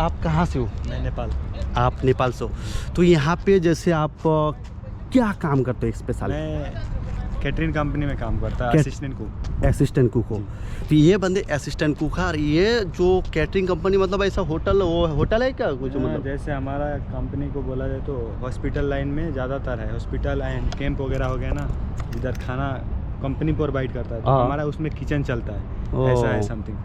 आप कहाँ से हो? मैं नेपाल। आप नेपाल से हो। तो यहाँ पे जैसे आप क्या काम करते हो स्पेशल? मैं कैटरिंग कंपनी में काम करता है, असिस्टेंट कुक। असिस्टेंट कुक हो। तो ये बंदे असिस्टेंट कुक है। और ये जो कैटरिंग कंपनी मतलब ऐसा होटल, वो होटल है क्या कुछ? मतलब जैसे हमारा कंपनी को बोला जाए तो हॉस्पिटल लाइन में ज़्यादातर है, हॉस्पिटल एंड कैंप वगैरह हो गया ना, इधर खाना कंपनी प्रोवाइड करता है, तो हमारा उसमें किचन चलता है, ऐसा है समथिंग।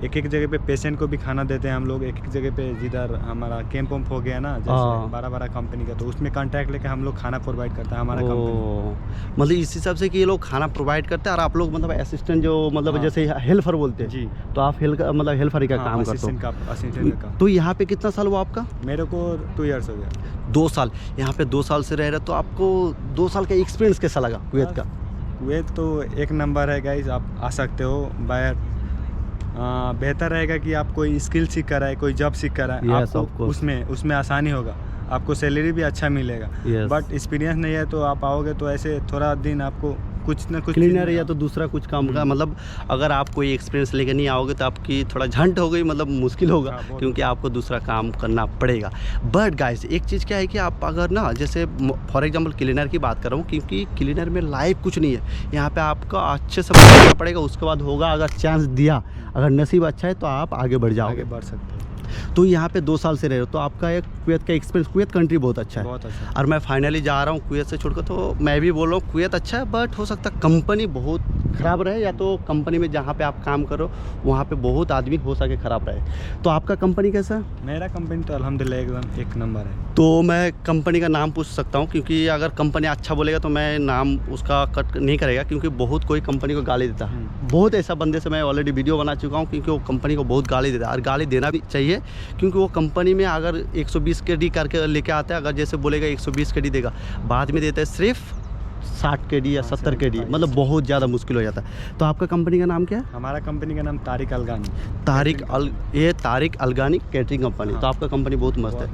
एक एक जगह पे पेशेंट को भी खाना देते हैं हम लोग, एक एक जगह पे जिधर हमारा कैंप वम्प हो गया ना, जैसे बड़ा कंपनी का, तो उसमें कांटेक्ट लेके हम लोग खाना प्रोवाइड करता है हमारा कंपनी। मतलब इस हिसाब से कि ये लोग खाना प्रोवाइड करते हैं और आप लोग मतलब असिस्टेंट जो मतलब जैसे हेल्पर बोलते हैं जी, तो आप मतलब हेल्पर का काम करते हो। असिस्टेंट का। तो यहाँ पे कितना साल हुआ आपका? मेरे को 2 इयर्स हो गया। 2 साल। यहाँ पे 2 साल से रह रहे, तो आपको 2 साल का एक्सपीरियंस कैसा लगा कुवैत का? कुवैत तो एक नंबर है गाइस, आप आ सकते हो। बाहर बेहतर रहेगा कि आप कोई स्किल सीख कर आए, कोई जॉब सीख कर आए, आपको उसमें आसानी होगा, आपको सैलरी भी अच्छा मिलेगा। बट एक्सपीरियंस नहीं है तो आप आओगे तो ऐसे थोड़ा दिन आपको कुछ ना कुछ क्लीनर या तो दूसरा कुछ काम का, मतलब अगर आप कोई एक्सपीरियंस लेके नहीं आओगे तो आपकी थोड़ा झंट हो गई, मतलब मुश्किल होगा। क्योंकि आपको दूसरा काम करना पड़ेगा। बट गाइस एक चीज़ क्या है कि आप अगर ना जैसे फॉर एग्जांपल क्लीनर की बात कर रहा हूँ, क्योंकि क्लीनर में लाइफ कुछ नहीं है। यहाँ पे आपका अच्छे से करना पड़ेगा, उसके बाद होगा। अगर चांस दिया, अगर नसीब अच्छा है तो आप आगे बढ़ जाओगे, बढ़ सकते हो। तो यहाँ पे 2 साल से रह रहे हो, तो आपका एक कुवैत का एक्सपीरियंस, कुवैत कंट्री बहुत अच्छा है, बहुत अच्छा। और मैं फाइनली जा रहा हूँ कुवैत से छोड़कर, तो मैं भी बोल रहा हूँ कुवैत अच्छा है, बट हो सकता है कंपनी बहुत ख़राब रहे, या तो कंपनी में जहाँ पे आप काम करो वहाँ पे बहुत आदमी हो सके ख़राब रहे। तो आपका कंपनी कैसा है? मेरा कंपनी तो अल्हम्दुलिल्लाह एकदम एक नंबर है। तो मैं कंपनी का नाम पूछ सकता हूँ? क्योंकि अगर कंपनी अच्छा बोलेगा तो मैं नाम उसका कट नहीं करेगा, क्योंकि बहुत कोई कंपनी को गाली देता है। बहुत ऐसा बंदे से मैं ऑलरेडी वीडियो बना चुका हूँ, क्योंकि वो कंपनी को बहुत गाली देता है, और गाली देना भी चाहिए। क्योंकि वो कंपनी में अगर 120 KD करके लेके आता है, अगर जैसे बोलेगा 120 KD देगा, बाद में देता है सिर्फ 60 KD या 70 KD, मतलब बहुत ज़्यादा मुश्किल हो जाता है। तो आपका कंपनी का नाम क्या है? हमारा कंपनी का नाम तारिक अलगानी। ये तारिक अलगानी कैटरिंग कंपनी। तो आपका कंपनी बहुत मस्त है।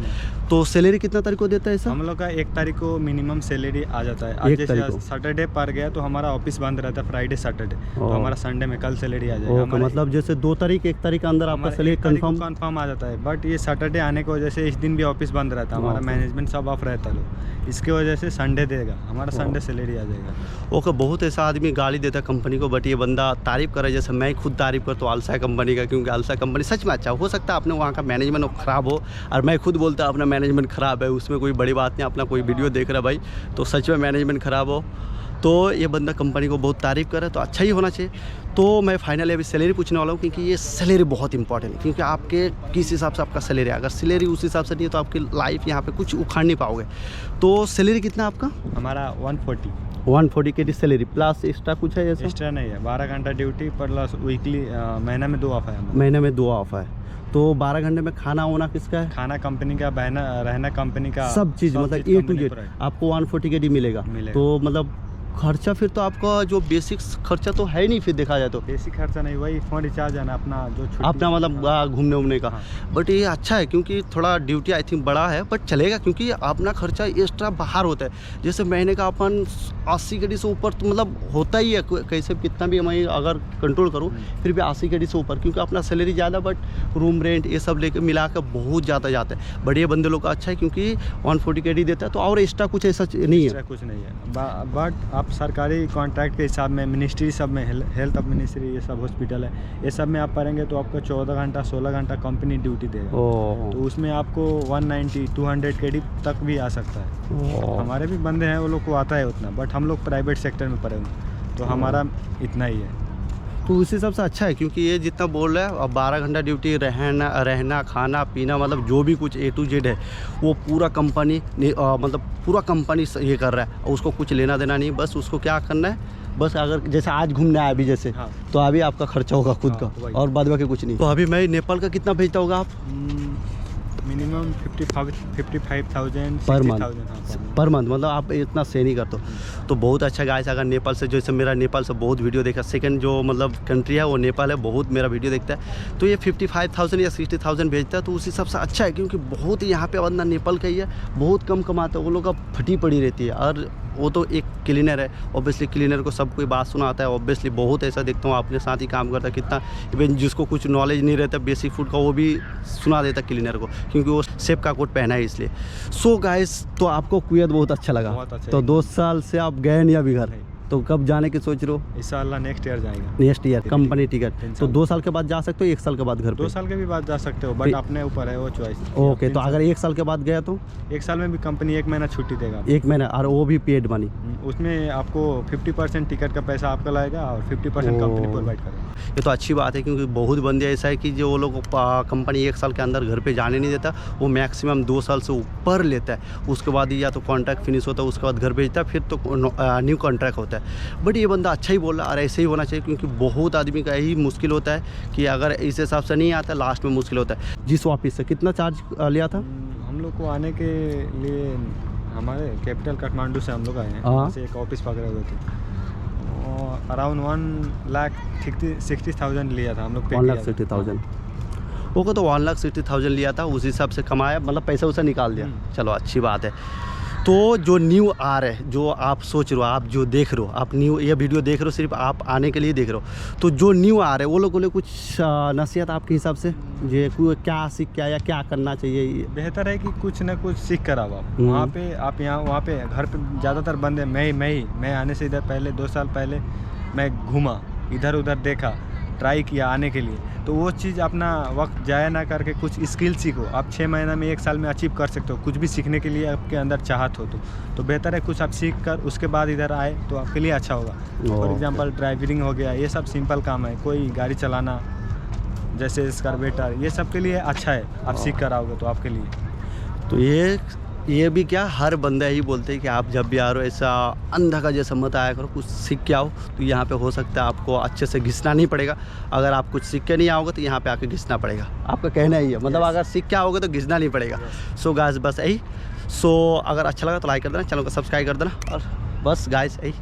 तो सैलरी कितना तारीख को देता है सर? हम लोग का 1 तारीख को मिनिमम सैलरी आ जाता है। आज जैसे सैटरडे पर गया तो हमारा ऑफिस बंद रहता है, फ्राइडे सैटरडे, तो हमारा संडे में कल सैलरी आ जाएगा। मतलब जैसे 2 तारीख 1 तारीख के अंदर आपका सैलरी कंफर्म आ जाता है। बट ये सैटरडे आने की वजह से इस दिन भी ऑफिस बंद रहता है, हमारा मैनेजमेंट सब ऑफ रहता है लोग, इसके वजह से संडे देगा, हमारा संडे सैलरी आ जाएगा। ओके। बहुत ऐसा आदमी गाली देता है कंपनी को, बट ये बंदा तारीफ करे, जैसे मैं खुद तारीफ करता हूँ अलसा कंपनी का, क्योंकि अलसा कंपनी सच में अच्छा हो सकता है। आपने वहाँ का मैनेजमेंट ख़राब हो, और मैं खुद बोलता हूँ अपना मैनेजमेंट ख़राब है, उसमें कोई बड़ी बात नहीं। अपना कोई वीडियो देख रहा है भाई तो सच में मैनेजमेंट ख़राब हो, तो ये बंदा कंपनी को बहुत तारीफ़ करे तो अच्छा ही होना चाहिए। तो मैं फाइनली अभी सैलरी पूछने वाला हूँ, क्योंकि ये सैलरी बहुत इंपॉर्टेंट है। क्योंकि आपके किस हिसाब से आपका सैलरी है, अगर सैलरी उस हिसाब से नहीं है तो आपकी लाइफ यहाँ पे कुछ उखाड़ नहीं पाओगे। तो सैलरी कितना आपका? हमारा 140 KD सैलरी प्लस एक्स्ट्रा कुछ है? एक्स्ट्रा नहीं है, 12 घंटा ड्यूटी प्लस वीकली, महीना में 2 ऑफ है। महीने में 2 ऑफ है। तो 12 घंटे में खाना होना किसका है? खाना कंपनी का, रहना कंपनी का, सब चीज़ मतलब A to Z आपको 140 KD मिलेगा। तो मतलब खर्चा फिर तो आपका जो बेसिक खर्चा तो है नहीं, फिर देखा जाए तो बेसिक खर्चा नहीं, वही फ़ोन रिचार्ज है ना अपना, जो अपना मतलब घूमने उमने का। बट ये अच्छा है, क्योंकि थोड़ा ड्यूटी आई थिंक बड़ा है, बट चलेगा, क्योंकि अपना खर्चा एक्स्ट्रा बाहर होता है। जैसे महीने का अपन 80 KD से ऊपर तो मतलब होता ही है, कैसे कितना भी मैं अगर कंट्रोल करूँ फिर भी 80 KD से ऊपर, क्योंकि अपना सैलरी ज़्यादा, बट रूम रेंट ये सब लेकर मिला कर बहुत ज़्यादा जाता है। बट ये बंदे लोग का अच्छा है, क्योंकि 140 KD देता है, तो और एक्स्ट्रा कुछ ऐसा नहीं है। कुछ नहीं है, बट आप सरकारी कॉन्ट्रैक्ट के हिसाब में, मिनिस्ट्री सब में, हेल्थ ऑफ मिनिस्ट्री ये सब हॉस्पिटल है, ये सब में आप पढ़ेंगे तो आपको 14 घंटा 16 घंटा कंपनी ड्यूटी देगा। तो उसमें आपको 190-200 KD तक भी आ सकता है। हमारे भी बंदे हैं, वो लोग को आता है उतना, बट हम लोग प्राइवेट सेक्टर में पढ़े हुए, तो हमारा इतना ही है। तो उस हिसाब से अच्छा है, क्योंकि ये जितना बोल रहा है, अब 12 घंटा ड्यूटी, रहना खाना पीना, मतलब जो भी कुछ A to Z है वो पूरा कंपनी मतलब पूरा कंपनी ये कर रहा है, उसको कुछ लेना देना नहीं। बस उसको क्या करना है, बस अगर जैसे आज घूमने आया अभी जैसे, तो अभी आपका खर्चा होगा खुद का, और बाद बाकी कुछ नहीं। तो अभी मैं नेपाल का कितना भेजता होगा आप? मिनिमम 55,000 पर मंथ, मतलब आप इतना से नहीं करते तो बहुत अच्छा गाइस। अगर नेपाल से, जैसे मेरा नेपाल से बहुत वीडियो देखा, सेकंड जो मतलब कंट्री है वो नेपाल है, बहुत मेरा वीडियो देखता है, तो ये 55,000 या 60,000 भेजता है, तो उस हिसाब से अच्छा है। क्योंकि बहुत यहाँ पे बंदा नेपाल का ही है, बहुत कम कमाता है, वो लोग का फटी पड़ी रहती है, और वो तो एक क्लीनर है, ऑब्वियसली क्लीनर को सब कोई बात सुनाता है। ऑब्वियसली बहुत ऐसा देखता हूँ अपने साथ ही काम करता है, कितना इवन जिसको कुछ नॉलेज नहीं रहता बेसिक फूड का वो भी सुना देता क्लीनर को, क्योंकि वो शेफ का कोट पहना है इसलिए। सो गाइस, तो आपको कुवैत बहुत अच्छा लगा। बहुत अच्छा। तो 2 साल से आप गए नहीं अभी घर, तो कब जाने की सोच रहे हो? इंशाल्लाह नेक्स्ट ईयर जाएगा। Next year company ticket. तो 2 साल के बाद जा सकते हो, 1 साल के बाद घर पे? 2 साल के भी बाद जा सकते हो, बट अपने ऊपर है वो चॉइस। ओके, तो अगर 1 साल के बाद गया तो? 1 साल में भी कंपनी 1 महीना छुट्टी देगा। 1 महीना, और वो भी पेड मनी? उसमें आपको 50% टिकट का पैसा आपका लगेगा और 50% कंपनी प्रोवाइड करेगा। ये तो अच्छी बात है, क्योंकि बहुत बंदे ऐसा है कि जो वो लोग कंपनी 1 साल के अंदर घर पे जाने नहीं देता, वो मैक्सिमम 2 साल से ऊपर लेता है। उसके बाद या तो कॉन्ट्रैक्ट फिनिश होता है, उसके बाद घर भेजता है, फिर तो न्यू कॉन्ट्रैक्ट होता है। बट ये बंदा अच्छा ही बोल रहा है, और ऐसे ही होना चाहिए, क्योंकि बहुत आदमी का यही मुश्किल होता है कि अगर इस हिसाब से नहीं आता लास्ट में मुश्किल होता है। जिस ऑफिस से कितना चार्ज लिया था? हम लोग को आने के लिए हमारे कैपिटल काठमांडू से हम लोग आए हैं, वहाँ से एक ऑफिस पकड़े हुए थे। अराउंड 1,60,000 लिया था हम लोग। 1,60,000 ओके, तो 1,60,000 लिया था, उस हिसाब से कमाया, मतलब पैसा उसा निकाल दिया। चलो अच्छी बात है। तो जो न्यू आ रहे हैं, जो आप सोच रहे हो, आप जो देख रहे हो, आप न्यू ये वीडियो देख रहे हो सिर्फ आप आने के लिए देख रहे हो, तो जो न्यू आ रहे हैं वो लोगों को कुछ नसीहत आपके हिसाब से, जो क्या सीख क्या या क्या करना चाहिए? बेहतर है कि कुछ ना कुछ सीख कर आओ आप वहाँ पे। आप यहाँ वहाँ पे घर पे ज़्यादातर बंदे मैं आने से इधर पहले 2 साल पहले मैं घूमा, इधर उधर देखा, ट्राई किया आने के लिए। तो वो चीज़ अपना वक्त जाया ना करके कुछ स्किल सीखो। आप 6 महीना में 1 साल में अचीव कर सकते हो, कुछ भी सीखने के लिए आपके अंदर चाहत हो तो बेहतर है कुछ आप सीख कर उसके बाद इधर आए तो आपके लिए अच्छा होगा। फॉर एग्जांपल ड्राइविंग हो गया, ये सब सिंपल काम है। कोई गाड़ी चलाना जैसे स्कारबेटर, ये सब के लिए अच्छा है, आप सीख कर आओगे तो आपके लिए। तो ये भी क्या, हर बंदा ही बोलते हैं कि आप जब भी आ रहे हो ऐसा अंधा का जैसा मत आया करो, कुछ सीख के आओ। तो यहाँ पे हो सकता है आपको अच्छे से घिसना नहीं पड़ेगा। अगर आप कुछ सीख के नहीं आओगे तो यहाँ पे आके घिसना पड़ेगा। आपका कहना ही है, मतलब अगर सीख के आओगे तो घिसना नहीं पड़ेगा। सो गाइस बस यही। सो अगर अच्छा लगा तो लाइक कर देना, चैनल को सब्सक्राइब कर देना, और बस गाइस यही।